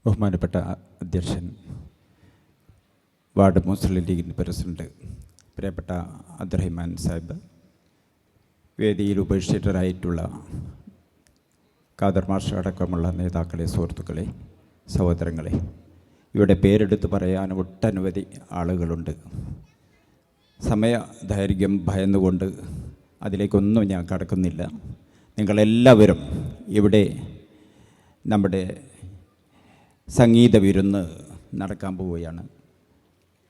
ബഹുമാനപ്പെട്ട അധ്യക്ഷൻ, വാർഡ് മുസ്ലിം ലീഗിൻ്റെ പ്രസിഡന്റ് പ്രിയപ്പെട്ട അബ്ദുറഹിമാൻ സാഹിബ്, വേദിയിൽ ഉപേക്ഷിതരായിട്ടുള്ള ഖാദർ മാസ്റ്റർ അടക്കമുള്ള നേതാക്കളെ, സുഹൃത്തുക്കളെ, സഹോദരങ്ങളെ, ഇവിടെ പേരെടുത്ത് പറയാൻ ഒട്ടനവധി ആളുകളുണ്ട്. സമയദൈർഘ്യം ഭയന്നുകൊണ്ട് അതിലേക്കൊന്നും ഞാൻ കടക്കുന്നില്ല. നിങ്ങളെല്ലാവരും ഇവിടെ നമ്മുടെ സംഗീത വിരുന്ന് നടക്കാൻ പോവുകയാണ്.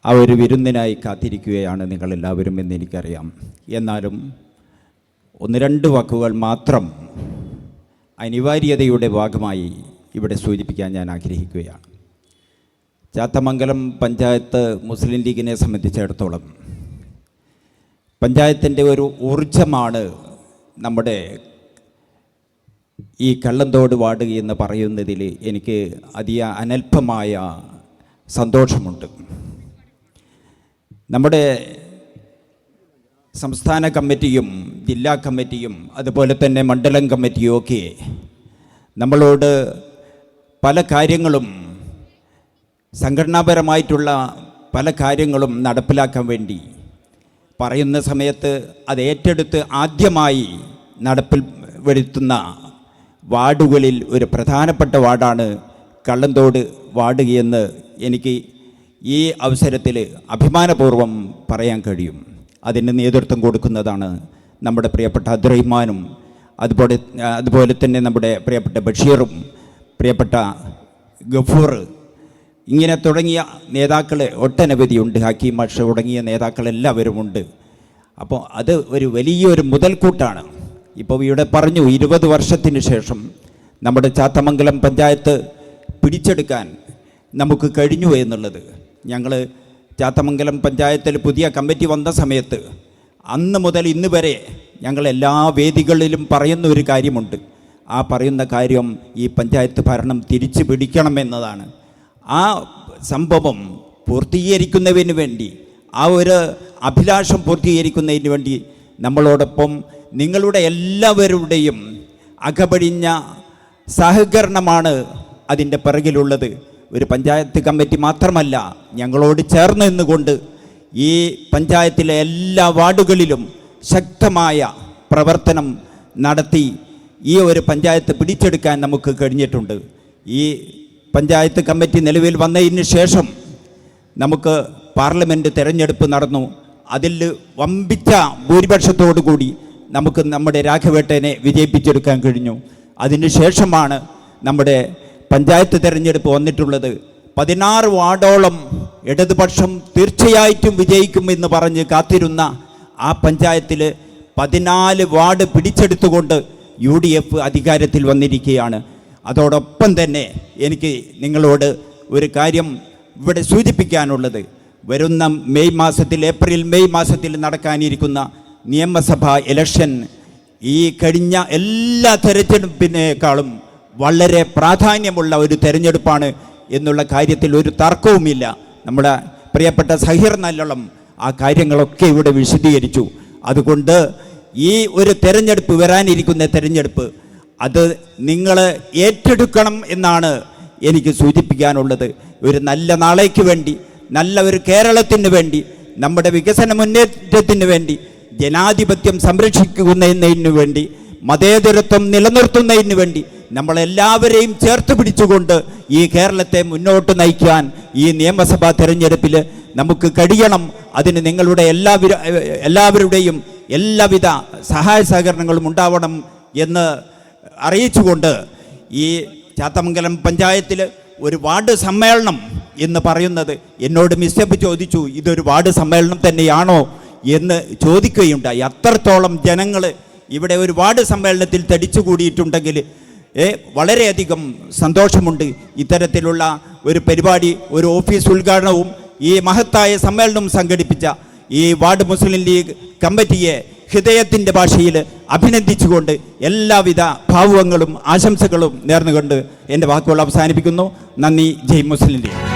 ആ ഒരു വിരുന്നിനായി കാത്തിരിക്കുകയാണ് നിങ്ങളെല്ലാവരും എന്ന് എനിക്കറിയാം. എന്നാലും ഒന്ന് രണ്ട് വാക്കുകൾ മാത്രം അനിവാര്യതയുടെ ഭാഗമായി ഇവിടെ സൂചിപ്പിക്കാൻ ഞാൻ ആഗ്രഹിക്കുകയാണ്. ചാത്തമംഗലം പഞ്ചായത്ത് മുസ്ലിം ലീഗിനെ സംബന്ധിച്ചിടത്തോളം പഞ്ചായത്തിൻ്റെ ഒരു ഊർജമാണ് നമ്മുടെ ഈ കള്ളന്തോട് വാർഡ് എന്ന് പറയുന്നതിൽ എനിക്ക് അനൽപമായ സന്തോഷമുണ്ട്. നമ്മുടെ സംസ്ഥാന കമ്മിറ്റിയും ജില്ലാ കമ്മിറ്റിയും അതുപോലെ തന്നെ മണ്ഡലം കമ്മിറ്റിയും ഒക്കെ നമ്മളോട് പല കാര്യങ്ങളും, സംഘടനാപരമായിട്ടുള്ള പല കാര്യങ്ങളും നടപ്പിലാക്കാൻ വേണ്ടി പറയുന്ന സമയത്ത് അത് ഏറ്റെടുത്ത് ആദ്യമായി നടപ്പിൽ വരുത്തുന്ന വാർഡുകളിൽ ഒരു പ്രധാനപ്പെട്ട വാർഡാണ് കള്ളന്തോട് വാർഡ് എന്ന് എനിക്ക് ഈ അവസരത്തിൽ അഭിമാനപൂർവ്വം പറയാൻ അതിന് നേതൃത്വം കൊടുക്കുന്നതാണ് നമ്മുടെ പ്രിയപ്പെട്ട അബ്ദുറഹിമാനും അതുപോലെ തന്നെ നമ്മുടെ പ്രിയപ്പെട്ട ബഷീറും പ്രിയപ്പെട്ട ഗഫൂർ, ഇങ്ങനെ തുടങ്ങിയ നേതാക്കൾ ഒട്ടനവധിയുണ്ട്. ഹക്കീം മാഷ് തുടങ്ങിയ നേതാക്കളെല്ലാവരുമുണ്ട്. അപ്പോൾ അത് ഒരു വലിയൊരു മുതൽക്കൂട്ടാണ്. ഇപ്പോൾ ഇവിടെ പറഞ്ഞു 20 വർഷത്തിന് ശേഷം നമ്മുടെ ചാത്തമംഗലം പഞ്ചായത്ത് പിടിച്ചെടുക്കാൻ നമുക്ക് കഴിഞ്ഞു എന്നുള്ളത്. ഞങ്ങൾ ചാത്തമംഗലം പഞ്ചായത്തിൽ പുതിയ കമ്മിറ്റി വന്ന സമയത്ത് അന്ന് മുതൽ ഇന്ന് വരെ ഞങ്ങൾ എല്ലാ വേദികളിലും പറയുന്ന ഒരു കാര്യമുണ്ട്. ആ പറയുന്ന കാര്യം ഈ പഞ്ചായത്ത് ഭരണം തിരിച്ചു പിടിക്കണമെന്നതാണ്. ആ സംഭവം പൂർത്തീകരിക്കുന്നതിന് വേണ്ടി, ആ ഒരു അഭിലാഷം പൂർത്തീകരിക്കുന്നതിന് വേണ്ടി നമ്മളോടൊപ്പം നിങ്ങളുടെ എല്ലാവരുടെയും അകപടിഞ്ഞ സഹകരണമാണ് അതിൻ്റെ പിറകിലുള്ളത്. ഒരു പഞ്ചായത്ത് കമ്മിറ്റി മാത്രമല്ല, ഞങ്ങളോട് ചേർന്ന് നിന്നുകൊണ്ട് ഈ പഞ്ചായത്തിലെ എല്ലാ വാർഡുകളിലും ശക്തമായ പ്രവർത്തനം നടത്തി ഈ ഒരു പഞ്ചായത്ത് പിടിച്ചെടുക്കാൻ നമുക്ക് കഴിഞ്ഞിട്ടുണ്ട്. ഈ പഞ്ചായത്ത് കമ്മിറ്റി നിലവിൽ വന്നതിന് ശേഷം നമുക്ക് പാർലമെൻറ്റ് തിരഞ്ഞെടുപ്പ് നടന്നു. അതിൽ വമ്പിച്ച ഭൂരിപക്ഷത്തോടു കൂടി നമുക്ക് നമ്മുടെ രാഘവേട്ടനെ വിജയിപ്പിച്ചെടുക്കാൻ കഴിഞ്ഞു. അതിനുശേഷമാണ് നമ്മുടെ പഞ്ചായത്ത് തിരഞ്ഞെടുപ്പ് വന്നിട്ടുള്ളത്. 16 വാർഡോളം ഇടതുപക്ഷം തീർച്ചയായിട്ടും വിജയിക്കുമെന്ന് പറഞ്ഞ് കാത്തിരുന്ന ആ പഞ്ചായത്തിൽ 14 വാർഡ് പിടിച്ചെടുത്തുകൊണ്ട് UDF അധികാരത്തിൽ വന്നിരിക്കുകയാണ്. അതോടൊപ്പം തന്നെ എനിക്ക് നിങ്ങളോട് ഒരു കാര്യം ഇവിടെ സൂചിപ്പിക്കാനുള്ളത്, വരുന്ന ഏപ്രിൽ മെയ് മാസത്തിൽ നടക്കാനിരിക്കുന്ന നിയമസഭാ ഇലക്ഷൻ ഈ കഴിഞ്ഞ എല്ലാ തെരഞ്ഞെടുപ്പിനേക്കാളും വളരെ പ്രാധാന്യമുള്ള ഒരു തെരഞ്ഞെടുപ്പാണ് എന്നുള്ള കാര്യത്തിൽ ഒരു തർക്കവുമില്ല. നമ്മുടെ പ്രിയപ്പെട്ട സഹീർ നല്ലോളം ആ കാര്യങ്ങളൊക്കെ ഇവിടെ വിശദീകരിച്ചു. അതുകൊണ്ട് ഈ ഒരു തെരഞ്ഞെടുപ്പ്, വരാനിരിക്കുന്ന തെരഞ്ഞെടുപ്പ്, അത് നിങ്ങൾ ഏറ്റെടുക്കണം എന്നാണ് എനിക്ക് സൂചിപ്പിക്കാനുള്ളത്. ഒരു നല്ല നാളേക്ക് വേണ്ടി, നല്ല ഒരു കേരളത്തിന് വേണ്ടി, നമ്മുടെ വികസന മുന്നേറ്റത്തിന് വേണ്ടി, ജനാധിപത്യം സംരക്ഷിക്കുന്നതിന് വേണ്ടി, മതേതരത്വം നിലനിർത്തുന്നതിന് വേണ്ടി നമ്മളെല്ലാവരെയും ചേർത്ത് പിടിച്ചുകൊണ്ട് ഈ കേരളത്തെ മുന്നോട്ട് നയിക്കാൻ ഈ നിയമസഭാ തെരഞ്ഞെടുപ്പിൽ നമുക്ക് കഴിയണം. അതിന് നിങ്ങളുടെ എല്ലാവരുടെയും എല്ലാവിധ സഹായ സഹകരണങ്ങളും ഉണ്ടാവണം എന്ന് അറിയിച്ചുകൊണ്ട് ഈ ചാത്തമംഗലം പഞ്ചായത്തിൽ ഒരു വാർഡ് സമ്മേളനം എന്ന് പറയുന്നത്, എന്നോട് മിസ്റ്റപ്പ് ചോദിച്ചു, ഇതൊരു വാർഡ് സമ്മേളനം തന്നെയാണോ എന്ന് ചോദിക്കുകയുണ്ടായി. അത്രത്തോളം ജനങ്ങൾ ഇവിടെ ഒരു വാർഡ് സമ്മേളനത്തിൽ തടിച്ചുകൂടിയിട്ടുണ്ടെങ്കിൽ വളരെയധികം സന്തോഷമുണ്ട്. ഇത്തരത്തിലുള്ള ഒരു പരിപാടി, ഒരു ഓഫീസ് ഉദ്ഘാടനവും ഈ മഹത്തായ സമ്മേളനവും സംഘടിപ്പിച്ച ഈ വാർഡ് മുസ്ലിം ലീഗ് കമ്മിറ്റിയെ ഹൃദയത്തിൻ്റെ ഭാഷയിൽ അഭിനന്ദിച്ചുകൊണ്ട് എല്ലാവിധ ഭാവുകങ്ങളും ആശംസകളും നേർന്നുകൊണ്ട് എൻ്റെ വാക്കുകൾ അവസാനിപ്പിക്കുന്നു. നന്ദി. ജയ് മുസ്ലിം ലീഗ്.